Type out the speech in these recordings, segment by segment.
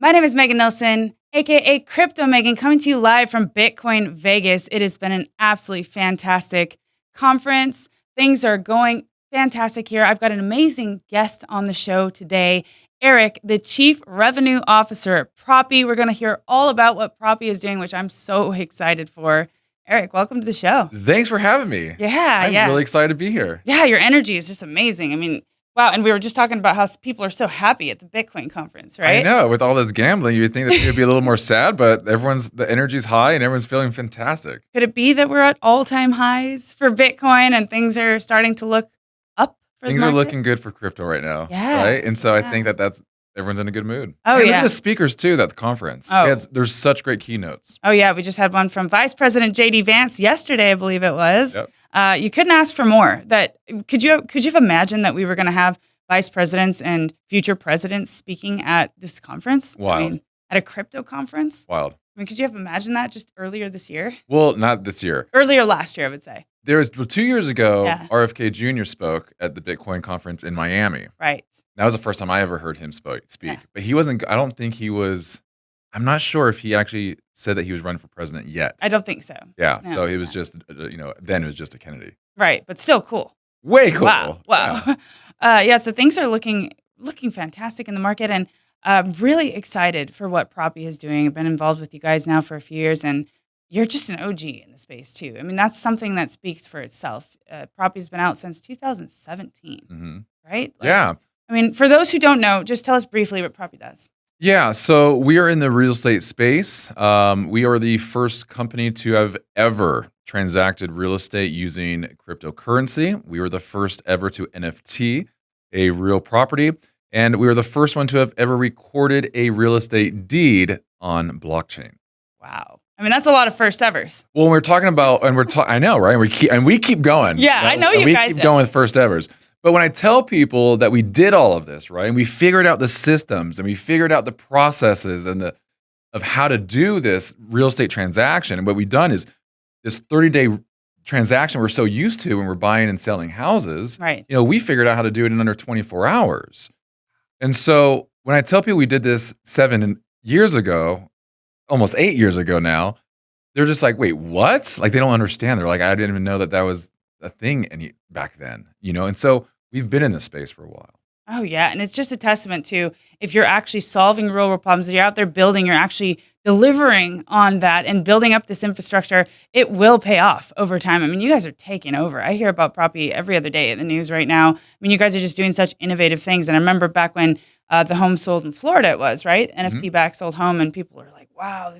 My name is Megan Nelson, aka Crypto Megan, coming to you live from Bitcoin Vegas. It has been an absolutely fantastic conference. Things are going fantastic here. I've got an amazing guest on the show today, Eric, the Chief Revenue Officer at Propy. We're going to hear all about what Propy is doing, which I'm so excited for. Eric, welcome to the show. Thanks for having me. I'm really excited to be here. Yeah, your energy is just amazing. I mean, wow, and we were just talking about how people are so happy at the Bitcoin conference, right? I know, with all this gambling, you'd think that it would be a little more sad, but the energy's high and everyone's feeling fantastic. Could it be that we're at all-time highs for Bitcoin and things are starting to look up for the market? Things are looking good for crypto right now, right? And so I think that's everyone's in a good mood. Oh, and yeah. Look at the speakers, too, at the conference. Oh. There's such great keynotes. Oh, yeah. We just had one from Vice President J.D. Vance yesterday, I believe it was. Yep. You couldn't ask for more. Could you have imagined that we were going to have vice presidents and future presidents speaking at this conference? Wild. I mean, at a crypto conference? Wild. I mean, could you have imagined that just earlier this year? Well, not this year. Earlier last year, I would say. 2 years ago, Yeah. RFK Jr. spoke at the Bitcoin conference in Miami. Right. That was the first time I ever heard him speak. Yeah. But he wasn't, I don't think he was, I'm not sure if he actually said that he was running for president yet. I don't think so. Yeah. No, So he was just, then it was just a Kennedy. Right. But still cool. Way cool. Wow. Yeah. So things are looking fantastic in the market, and I'm really excited for what Propy is doing. I've been involved with you guys now for a few years, and you're just an OG in the space too. I mean, that's something that speaks for itself. Propy's been out since 2017, right? Yeah. I mean, for those who don't know, just tell us briefly what Propy does. Yeah. So we are in the real estate space. We are the first company to have ever transacted real estate using cryptocurrency. We were the first ever to NFT a real property. And we were the first one to have ever recorded a real estate deed on blockchain. Wow. I mean, that's a lot of first evers. Well, when we're talking about, I know, right? We keep going. Yeah, I know you guys keep going with first evers. But when I tell people that we did all of this, right, and we figured out the systems and we figured out the processes and of how to do this real estate transaction, and what we've done is this 30-day transaction we're so used to when we're buying and selling houses, right? We figured out how to do it in under 24 hours. And so when I tell people we did this 7 years ago, almost 8 years ago now, they're just like, wait, what? Like, they don't understand. They're like, I didn't even know that was a thing back then, And so we've been in this space for a while. Oh, yeah. And it's just a testament to, if you're actually solving real world problems, you're out there building, you're actually delivering on that and building up this infrastructure, it will pay off over time. I mean, you guys are taking over. I hear about Propy every other day in the news right now. I mean, you guys are just doing such innovative things. And I remember back when the home sold in Florida, it was, right? NFT back sold home, and people are like, wow,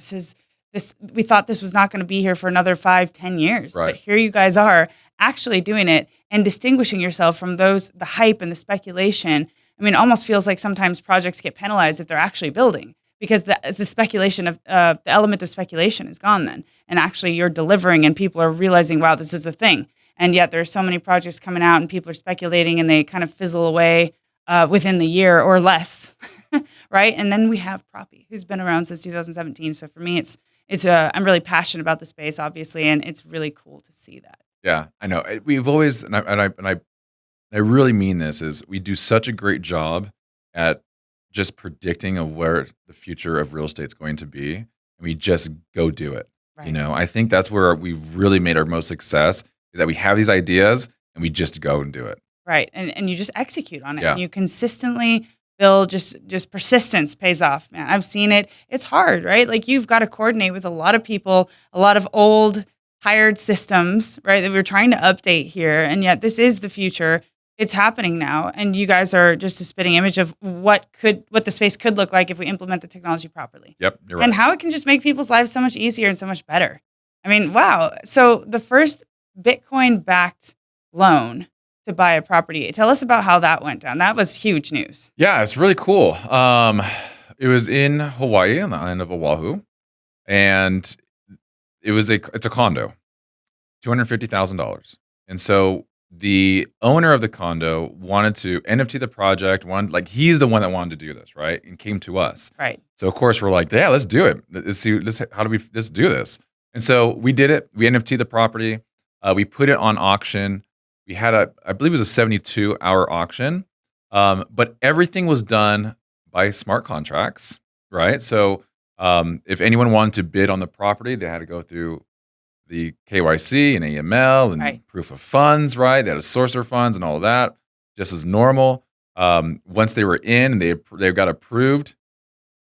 we thought this was not going to be here for another 5-10 years. Right. But here you guys are actually doing it and distinguishing yourself from the hype and the speculation. I mean, it almost feels like sometimes projects get penalized if they're actually building, because the speculation of the element of speculation is gone then. And actually you're delivering and people are realizing, wow, this is a thing. And yet there are so many projects coming out and people are speculating and they kind of fizzle away within the year or less, right? And then we have Propy, who's been around since 2017. So for me, I'm really passionate about the space, obviously, and it's really cool to see that. Yeah, I know. We've always, and I really mean this, is we do such a great job at just predicting of where the future of real estate is going to be, and we just go do it. Right. I think that's where we've really made our most success, is that we have these ideas and we just go and do it. Right, and you just execute on it. Yeah. And you consistently build, just persistence pays off, man. I've seen it. It's hard, right? Like, you've got to coordinate with a lot of people, a lot of old, tired systems, right, that we're trying to update here. And yet this is the future. It's happening now. And you guys are just a spitting image of what the space could look like if we implement the technology properly. Yep, you're right. And how it can just make people's lives so much easier and so much better. I mean, wow. So the first Bitcoin-backed loan to buy a property. Tell us about how that went down. That was huge news. Yeah, it's really cool. It was in Hawaii on the island of Oahu, and it's a condo, $250,000. And so the owner of the condo wanted to NFT the project. He's the one that wanted to do this, right? And came to us. Right. So of course we're like, yeah, let's do it. Let's do this. And so we did it. We NFT the property. We put it on auction. We had I believe it was a 72-hour auction, but everything was done by smart contracts. right? So if anyone wanted to bid on the property, they had to go through the KYC and AML and Right. proof of funds, right? They had to source their funds and all of that, just as normal. Once they were in and they got approved,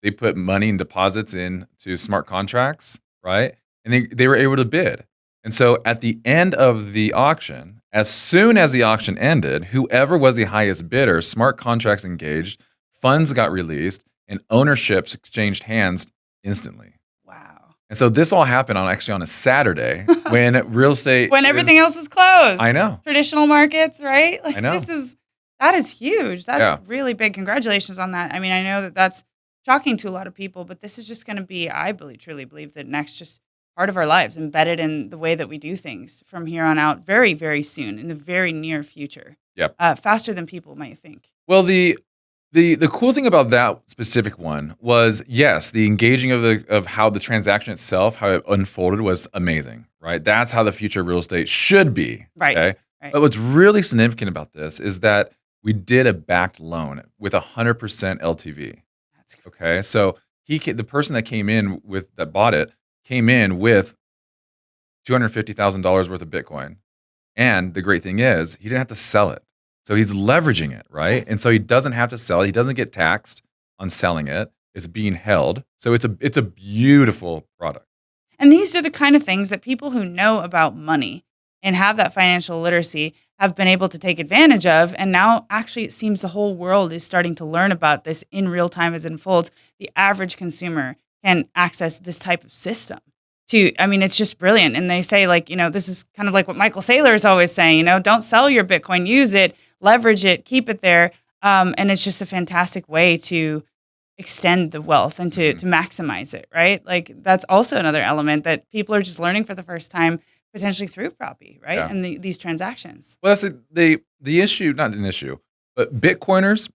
they put money and deposits into smart contracts, right? And they were able to bid. And so at the end of the auction, as soon as the auction ended, whoever was the highest bidder, smart contracts engaged, funds got released, and ownerships exchanged hands instantly. Wow. And so this all happened on a Saturday when real estate When everything else is closed. I know. Traditional markets, right? Like I know. that is huge. That's Yeah. really big. Congratulations on that. I mean, I know that that's shocking to a lot of people, but this is just going to be, I truly believe that next just part of our lives, embedded in the way that we do things from here on out very, very soon, in the very near future. Yep. Faster than people might think. Well, the cool thing about that specific one was, yes, the engaging of how the transaction itself, how it unfolded was amazing, right? That's how the future of real estate should be. Right. Okay? Right. But what's really significant about this is that we did a backed loan with 100% LTV. That's great. Okay, so the person that bought it came in with $250,000 worth of Bitcoin, and the great thing is he didn't have to sell it, so he's leveraging it, right? Yes. And so he doesn't have to sell it. He doesn't get taxed on selling it. It's being held, so it's a beautiful product. And these are the kind of things that people who know about money and have that financial literacy have been able to take advantage of. And now actually it seems the whole world is starting to learn about this in real time as it unfolds. The average consumer can access this type of system. It's just brilliant. And they say, like, this is kind of like what Michael Saylor is always saying, don't sell your Bitcoin, use it, leverage it, keep it there. And it's just a fantastic way to extend the wealth and to maximize it, right? Like that's also another element that people are just learning for the first time, potentially through Propy, right? Yeah. And these transactions. Well, that's the issue, not an issue, but Bitcoiners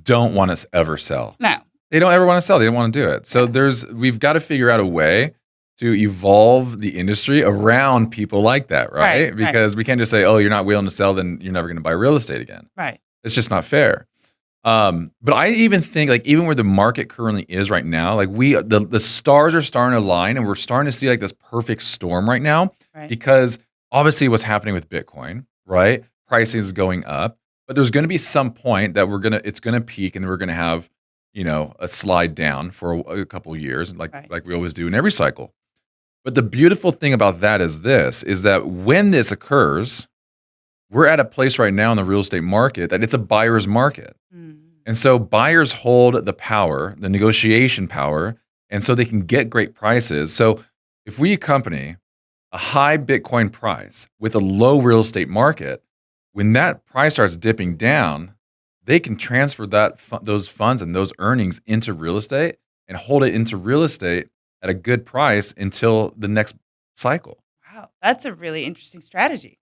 don't want to ever sell. No. They don't ever want to sell. They don't want to do it. So we've got to figure out a way to evolve the industry around people like that, right? Because we can't just say, oh, you're not willing to sell, then you're never going to buy real estate again. Right. It's just not fair. But I even think, like, even where the market currently is right now, like the stars are starting to align, and we're starting to see like this perfect storm right now, because obviously what's happening with Bitcoin, right? Pricing is going up, but there's going to be some point that it's going to peak, and we're going to have, a slide down for a couple of years, like we always do in every cycle. But the beautiful thing about that is that when this occurs, we're at a place right now in the real estate market that it's a buyer's market. And so buyers hold the power, the negotiation power, and so they can get great prices. So if we accompany a high Bitcoin price with a low real estate market, when that price starts dipping down, they can transfer those funds and those earnings into real estate and hold it into real estate at a good price until the next cycle. Wow, that's a really interesting strategy.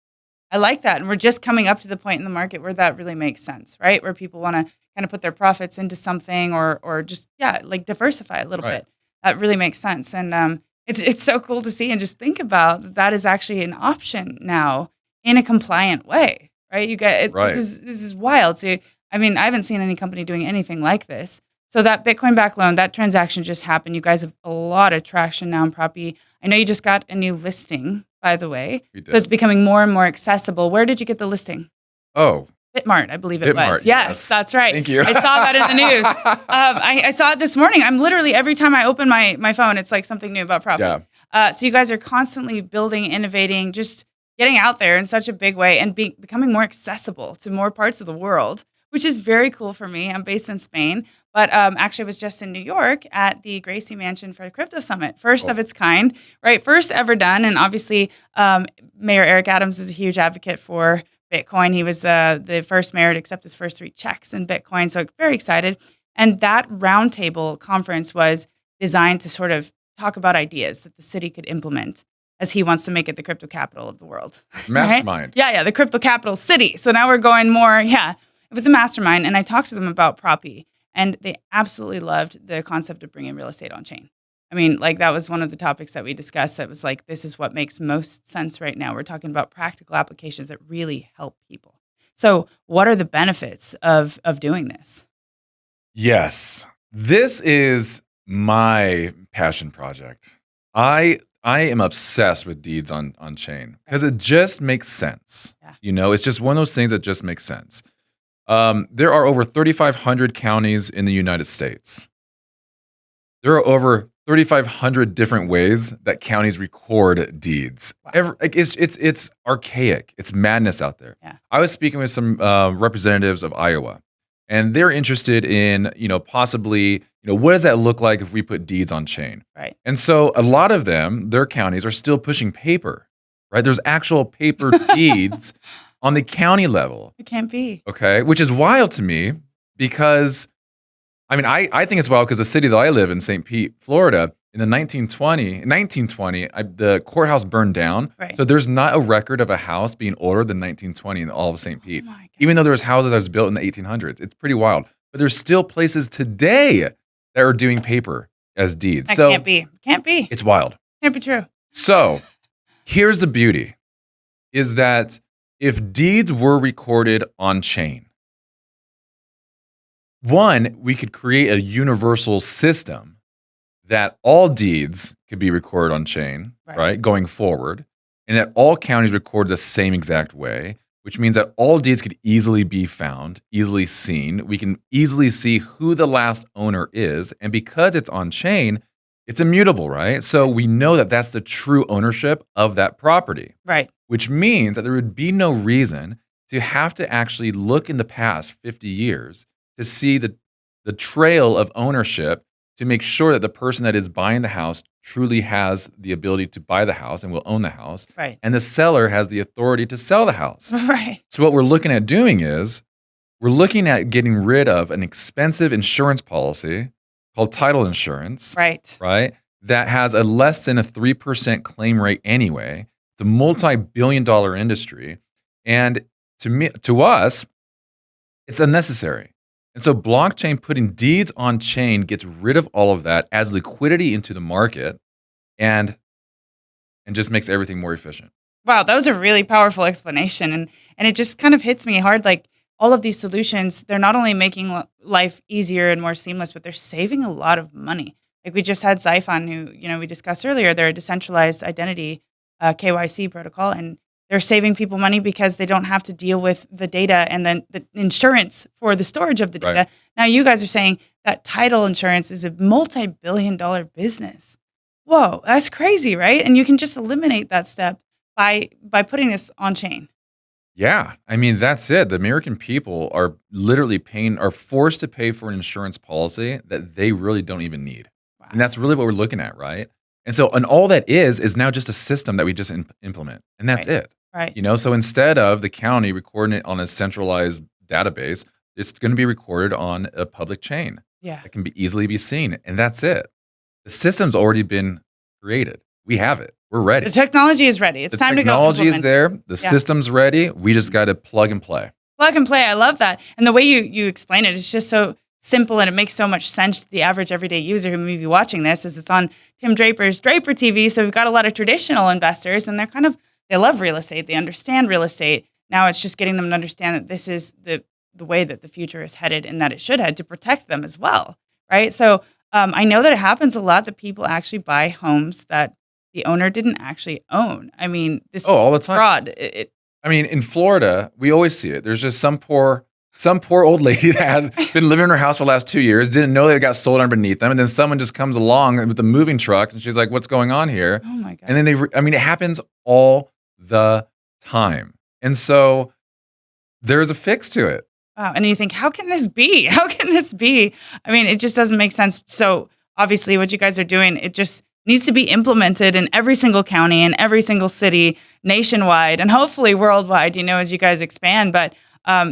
I like that. And we're just coming up to the point in the market where that really makes sense, right? Where people want to kind of put their profits into something or just, like diversify a little bit. That really makes sense. And it's so cool to see and just think about that is actually an option now in a compliant way, right? You get this is wild. So, I haven't seen any company doing anything like this. So that Bitcoin back loan, that transaction just happened. You guys have a lot of traction now in Propy. I know you just got a new listing, by the way. We did. So it's becoming more and more accessible. Where did you get the listing? Oh. Bitmart, I believe it was. Yes, that's right. Thank you. I saw that in the news. I saw it this morning. I'm literally, every time I open my phone, it's like something new about Propy. Yeah. So you guys are constantly building, innovating, just getting out there in such a big way and becoming more accessible to more parts of the world, which is very cool for me. I'm based in Spain, but actually I was just in New York at the Gracie Mansion for the Crypto Summit. First of its kind, right? First ever done. And obviously Mayor Eric Adams is a huge advocate for Bitcoin. He was the first mayor to accept his first 3 checks in Bitcoin. So very excited. And that roundtable conference was designed to sort of talk about ideas that the city could implement as he wants to make it the crypto capital of the world. Mastermind. Right? Yeah, the crypto capital city. So now we're going more, it was a mastermind. And I talked to them about Propy, and they absolutely loved the concept of bringing real estate on chain. That was one of the topics that we discussed that was like, this is what makes most sense right now. We're talking about practical applications that really help people. So what are the benefits of doing this? Yes. This is my passion project. I am obsessed with deeds on chain because it just makes sense. Yeah. You know, it's just one of those things that just makes sense. There are over 3,500 counties in the United States. There are over 3,500 different ways that counties record deeds. Wow. It's archaic. It's madness out there. Yeah. I was speaking with some representatives of Iowa, and they're interested in, possibly, what does that look like if we put deeds on chain? Right. And so a lot of them, their counties are still pushing paper, right? There's actual paper deeds on the county level. It can't be. Okay, which is wild to me because, I think it's wild because the city that I live in, St. Pete, Florida, in the 1920, the courthouse burned down. Right. So there's not a record of a house being older than 1920 in all of St. Pete. Oh my God. Even though there was houses that was built in the 1800s. It's pretty wild. But there's still places today that are doing paper as deeds. That So can't be. Can't be. it's wild. Can't be true. So here's the beauty, is that if deeds were recorded on chain, one, we could create a universal system that all deeds could be recorded on chain, right, going forward, and that all counties record the same exact way, which means that all deeds could easily be found, easily seen. We can easily see who the last owner is, and because it's on chain, it's immutable, right? So we know that that's the true ownership of that property. Right. Which means that there would be no reason to have to actually look in the past 50 years to see the trail of ownership to make sure that the person that is buying the house truly has the ability to buy the house and will own the house. Right. And the seller has the authority to sell the house. Right. So what we're looking at doing is we're looking at getting rid of an expensive insurance policy called title insurance. Right. Right? That has a less than a 3% claim rate anyway. It's a multi-billion-dollar industry. And to us, it's unnecessary. And so blockchain putting deeds on chain gets rid of all of that, adds liquidity into the market, and just makes everything more efficient. Wow, that was a really powerful explanation. And it just kind of hits me hard. Like all of these solutions, they're not only making life easier and more seamless, but they're saving a lot of money. Like we just had Zyphon, who, we discussed earlier, they're a decentralized identity KYC protocol, and they're saving people money because they don't have to deal with the data and then the insurance for the storage of the data. Right. Now you guys are saying that title insurance is a multi-billion-dollar business. Whoa, that's crazy, right? And you can just eliminate that step by putting this on chain. Yeah, that's it. The American people are literally forced to pay for an insurance policy that they really don't even need. Wow. And that's really what we're looking at, right? And all that is now just a system that we just implement, and that's it. Right. So instead of the county recording it on a centralized database, it's going to be recorded on a public chain. Yeah. That can easily be seen, and that's it. The system's already been created. We have it. We're ready. The technology is ready. It's time to go. The technology is there. The system's ready. We just got to plug and play. Plug and play. I love that. And the way you explain it is just so simple, and it makes so much sense to the average everyday user who may be watching this, as it's on Tim Draper's Draper TV. So we've got a lot of traditional investors, and they love real estate. They understand real estate. Now it's just getting them to understand that this is the way that the future is headed, and that it should head, to protect them as well, right? So I know that it happens a lot that people actually buy homes that the owner didn't actually own. This all the time. Fraud. In Florida, we always see it. There's just some poor old lady that had been living in her house for the last 2 years, didn't know that it got sold underneath them, and then someone just comes along with the moving truck, and she's like, "What's going on here?" Oh my God! And then it happens all the time, and so there is a fix to it. Wow! And you think, how can this be? How can this be? It just doesn't make sense. So obviously, what you guys are doing, it just needs to be implemented in every single county and every single city, nationwide, and hopefully worldwide. As you guys expand, but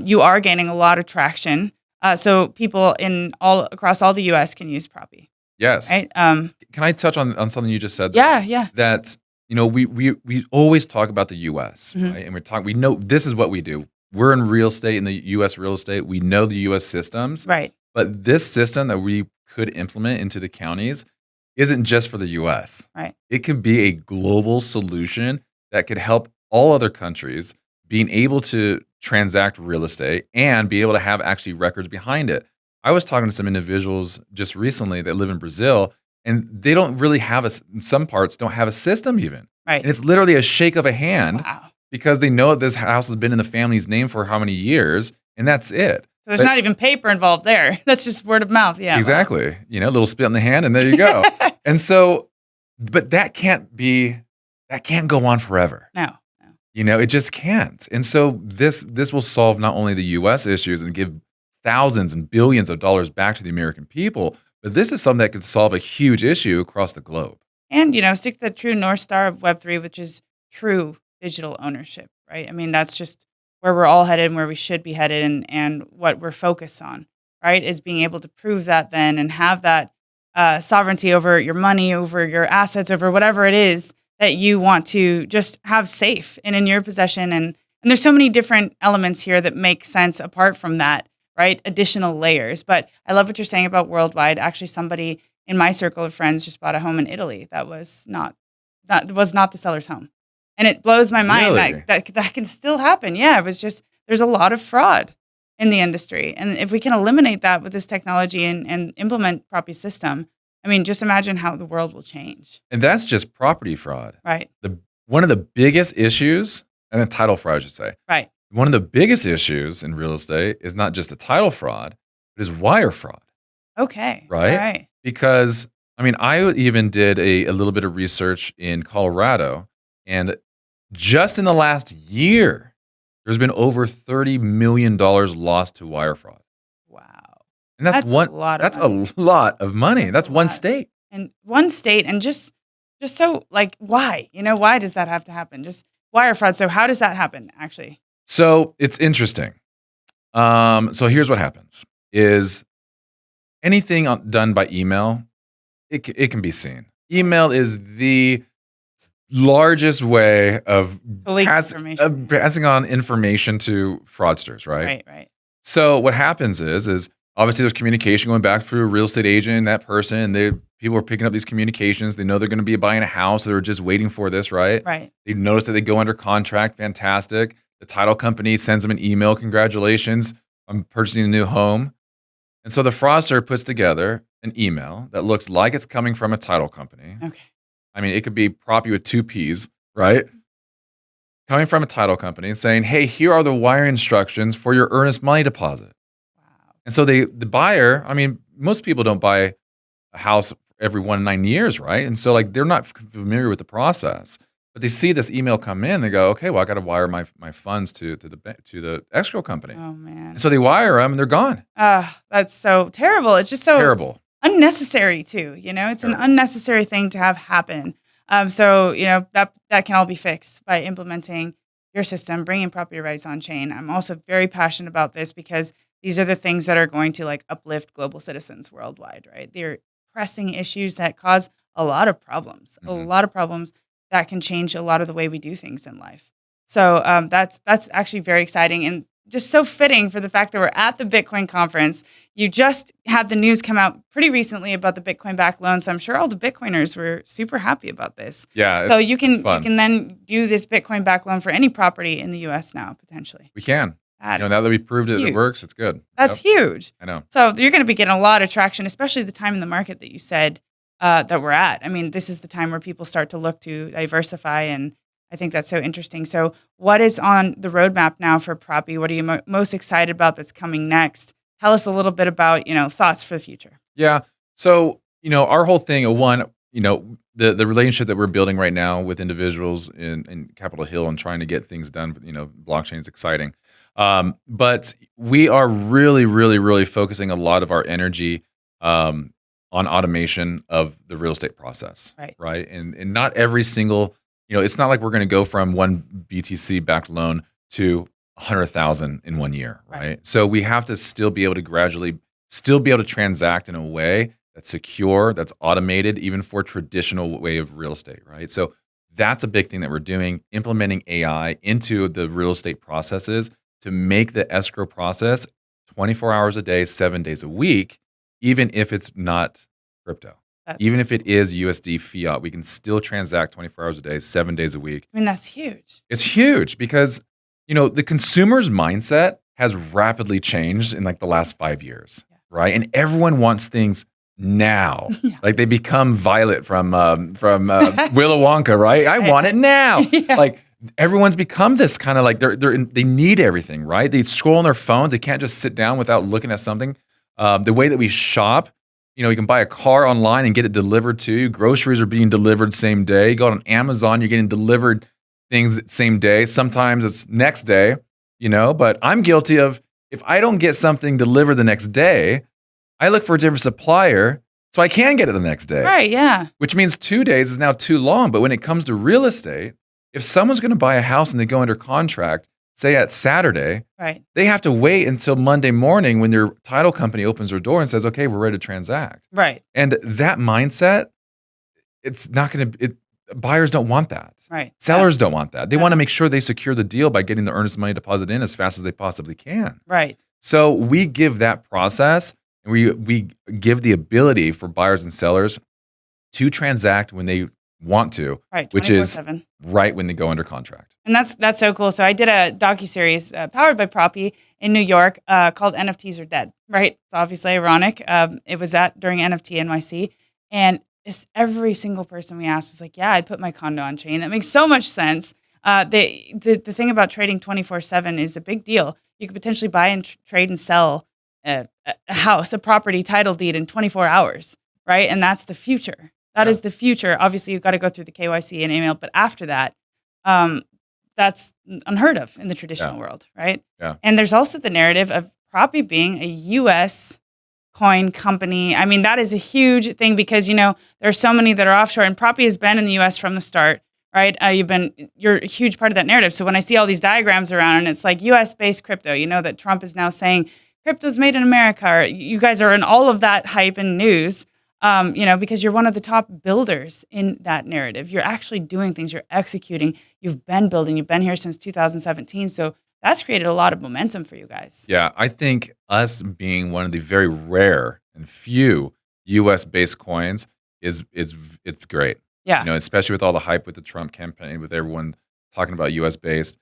you are gaining a lot of traction. So people across all the U.S. can use Propy. Yes. Right? Can I touch on something you just said? Yeah. That we always talk about the U.S. Mm-hmm. Right, and we know this is what we do. We're in real estate, in the U.S. real estate. We know the U.S. systems. Right. But this system that we could implement into the counties isn't just for the U.S. Right. It can be a global solution that could help all other countries being able to transact real estate and be able to have actually records behind it. I was talking to some individuals just recently that live in Brazil, and they don't really have some parts don't have a system even. Right. And it's literally a shake of a hand Wow. because they know this house has been in the family's name for how many years, and that's it. So there's not even paper involved there. That's just word of mouth. Yeah. Exactly. Wow. You know, a little spit in the hand, and there you go. And so, but that can't go on forever. No. You know, it just can't. And so this will solve not only the U.S. issues and give thousands and billions of dollars back to the American people, but this is something that could solve a huge issue across the globe. And, stick to the true North Star of Web3, which is true digital ownership, right? I mean, that's just where we're all headed and where we should be headed and what we're focused on, right? Is being able to prove that then and have that sovereignty over your money, over your assets, over whatever it is that you want to just have safe and in your possession. And there's so many different elements here that make sense apart from that, right? Additional layers. But I love what you're saying about worldwide. Actually, somebody in my circle of friends just bought a home in Italy that was not the seller's home. And it blows my mind Really? that can still happen. Yeah, it was just, there's a lot of fraud in the industry. And if we can eliminate that with this technology and implement Propy's system, I mean, just imagine how the world will change. And that's just property fraud. Right. One of the biggest issues, and then title fraud, I should say. Right. One of the biggest issues in real estate is not just the title fraud, but is wire fraud. Okay. Right? All right. Because, I mean, I even did a little bit of research in Colorado, and just in the last year, there's been over $30 million lost to wire fraud. Wow. And that's a lot of money. A lot of money. That's one state. And one state, and just so, like, why? Why does that have to happen? Just wire fraud. So how does that happen, actually? So it's interesting. So here's what happens is anything done by email, it can be seen. Email is the largest way of passing on information to fraudsters, right? Right. So what happens is obviously there's communication going back through a real estate agent, that person, and people are picking up these communications. They know they're going to be buying a house. They're just waiting for this, right? Right. They notice that they go under contract. Fantastic. The title company sends them an email. Congratulations, I'm purchasing a new home. And so the fraudster puts together an email that looks like it's coming from a title company. Okay. I mean, it could be Propy with 2 Ps, right? Coming from a title company saying, hey, here are the wire instructions for your earnest money deposit. Wow. And so the buyer, I mean, most people don't buy a house every 1 to 9 years, right? And so they're not familiar with the process. But they see this email come in, they go, okay, well, I got to wire my funds to the escrow company. Oh, man. And so they wire them and they're gone. That's so terrible. It's just so terrible. Unnecessary too, It's an unnecessary thing to have happen. So that can all be fixed by implementing your system, bringing property rights on chain. I'm also very passionate about this because these are the things that are going to uplift global citizens worldwide, right? They're pressing issues that cause a lot of problems, that can change a lot of the way we do things in life. So that's actually very exciting and just so fitting for the fact that we're at the Bitcoin conference. You just had the news come out pretty recently about the Bitcoin-backed loan, so I'm sure all the Bitcoiners were super happy about this. Yeah, so you can then do this Bitcoin-backed loan for any property in the U.S. now, potentially. We can. Now that we proved it works, it's good. That's huge. I know. So you're going to be getting a lot of traction, especially the time in the market that you said that we're at. I mean, this is the time where people start to look to diversify, and I think that's so interesting. So what is on the roadmap now for Propy? What are you most excited about that's coming next? Tell us a little bit about, thoughts for the future. Yeah. So, our whole thing, the relationship that we're building right now with individuals in Capitol Hill and trying to get things done, blockchain is exciting. But we are really, really, really focusing a lot of our energy on automation of the real estate process. Right. And not every single, it's not like we're going to go from one BTC backed loan to 100,000 in 1 year. Right. So we have to still be able to gradually transact in a way that's secure, that's automated, even for traditional way of real estate. Right. So that's a big thing that we're doing, implementing AI into the real estate processes to make the escrow process 24 hours a day, 7 days a week, even if it's not crypto. Even if it is USD fiat, we can still transact 24 hours a day, 7 days a week. I mean, that's huge. It's huge because, the consumer's mindset has rapidly changed in the last 5 years, right? And everyone wants things now. Yeah. Like they become Violet from Willy Wonka, right? I want it now. Yeah. Like everyone's become this kind of like they need everything, right? They scroll on their phones. They can't just sit down without looking at something. The way that we shop, you can buy a car online and get it delivered to you. Groceries are being delivered same day. You go on Amazon, you're getting delivered things same day. Sometimes it's next day, but I'm guilty of, if I don't get something delivered the next day, I look for a different supplier so I can get it the next day. Right, yeah. Which means 2 days is now too long. But when it comes to real estate, if someone's going to buy a house and they go under contract, say at Saturday, right, they have to wait until Monday morning when their title company opens their door and says, okay, we're ready to transact. Right. And that mindset, it's not going to, buyers don't want that. Right. Sellers don't want that. They want to make sure they secure the deal by getting the earnest money deposit in as fast as they possibly can. Right. So we give that process, and we give the ability for buyers and sellers to transact when they want to, right, which is 24/7. right when they go under contract. And that's so cool. So I did a docuseries powered by Propy in New York called NFTs Are Dead, right? It's obviously ironic. It was during NFT NYC, and just every single person we asked was like, yeah, I'd put my condo on chain. That makes so much sense. The thing about trading 24/7 is a big deal. You could potentially buy and trade and sell a house, a property title deed in 24 hours, right? And that's the future. That is the future. Obviously, you've got to go through the KYC and email, but after that, that's unheard of in the traditional world, right? Yeah. And there's also the narrative of Propy being a U.S. coin company. I mean, that is a huge thing because, there are so many that are offshore, and Propy has been in the U.S. from the start, right? You're a huge part of that narrative. So when I see all these diagrams around and it's like U.S.-based crypto, that Trump is now saying crypto's made in America, or you guys are in all of that hype and news, because you're one of the top builders in that narrative. You're actually doing things, you're executing, you've been building, you've been here since 2017. So that's created a lot of momentum for you guys. Yeah, I think us being one of the very rare and few U.S.-based coins it's great. Yeah. Especially with all the hype with the Trump campaign, with everyone talking about U.S.-based.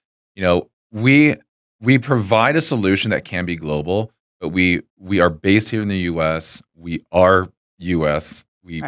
We provide a solution that can be global, but we are based here in the U.S. We are U.S. We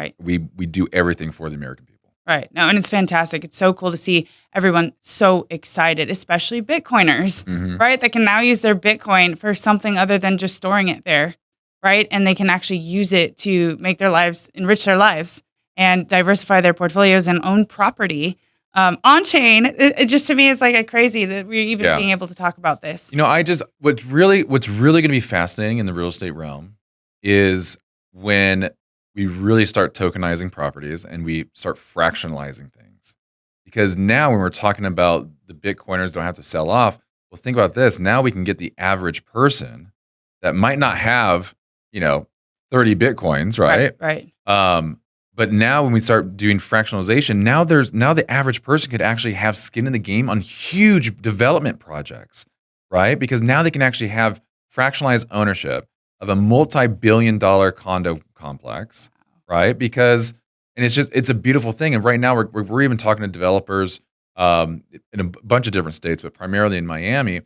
do everything for the American people. Right. No, and it's fantastic. It's so cool to see everyone so excited, especially Bitcoiners, right? That can now use their Bitcoin for something other than just storing it there, right? And they can actually use it to make their lives, enrich their lives, and diversify their portfolios and own property. On-chain, it just to me is like a crazy that we're even being able to talk about this. What's really going to be fascinating in the real estate realm is when we really start tokenizing properties and we start fractionalizing things. Because now when we're talking about the Bitcoiners don't have to sell off, well, think about this. Now we can get the average person that might not have, 30 Bitcoins, right? Right. But now when we start doing fractionalization, now the average person could actually have skin in the game on huge development projects, right? Because now they can actually have fractionalized ownership of a multi-billion-dollar condo complex, right? Because, and it's a beautiful thing. And right now we're even talking to developers in a bunch of different states, but primarily in Miami.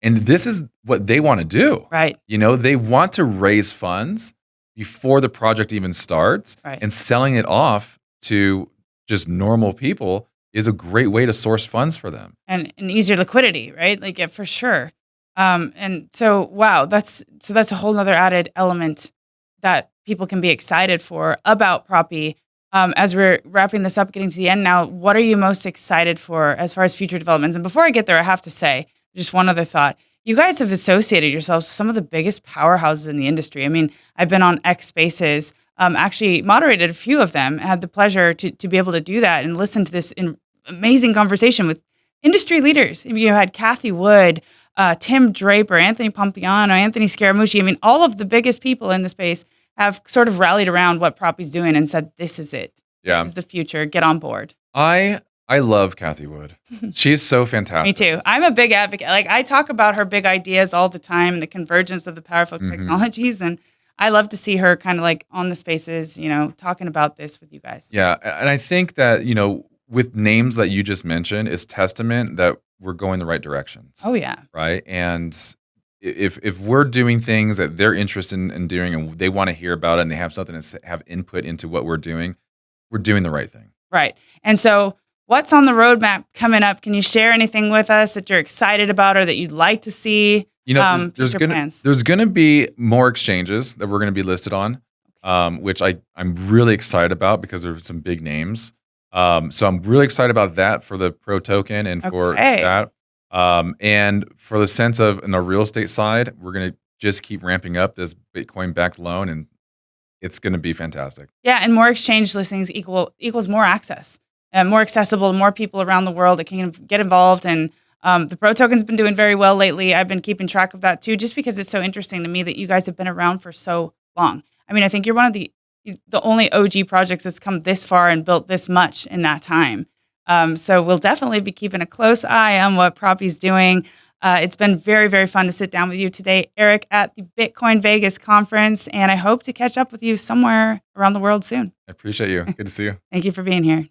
And this is what they want to do. Right. They want to raise funds before the project even starts, and selling it off to just normal people is a great way to source funds for them. And easier liquidity, right? Like, yeah, for sure. And so, wow, that's a whole nother added element that people can be excited for about Propy. As we're wrapping this up, getting to the end now, what are you most excited for as far as future developments? And before I get there, I have to say just one other thought. You guys have associated yourselves with some of the biggest powerhouses in the industry. I mean, I've been on X Spaces, actually moderated a few of them, had the pleasure to be able to do that and listen to this amazing conversation with industry leaders. You had Kathy Wood, Tim Draper, Anthony Pompiano, Anthony Scaramucci. I mean, all of the biggest people in the space have sort of rallied around what Propy's doing and said, this is it. Yeah. This is the future. Get on board. I love Kathy Wood. She's so fantastic. Me too. I'm a big advocate. Like, I talk about her big ideas all the time, the convergence of the powerful technologies, and I love to see her kind of like on the spaces, talking about this with you guys. Yeah, and I think that, with names that you just mentioned is testament that we're going the right directions. Oh, yeah. Right? And if we're doing things that they're interested in doing and they want to hear about it and they have something to have input into what we're doing the right thing. Right. And so what's on the roadmap coming up? Can you share anything with us that you're excited about or that you'd like to see? There's gonna be more exchanges that we're gonna be listed on, which I'm really excited about because there's some big names. So I'm really excited about that for the Pro token and for that. And for the sense of in the real estate side, we're gonna just keep ramping up this Bitcoin backed loan, and it's gonna be fantastic. Yeah, and more exchange listings equals more access, more accessible to more people around the world that can get involved. And the Pro token's been doing very well lately. I've been keeping track of that too, just because it's so interesting to me that you guys have been around for so long. I mean, I think you're one of the only OG projects that's come this far and built this much in that time. So we'll definitely be keeping a close eye on what Propy's doing. It's been very, very fun to sit down with you today, Eric, at the Bitcoin Vegas conference, and I hope to catch up with you somewhere around the world soon. I appreciate you. Good to see you. Thank you for being here.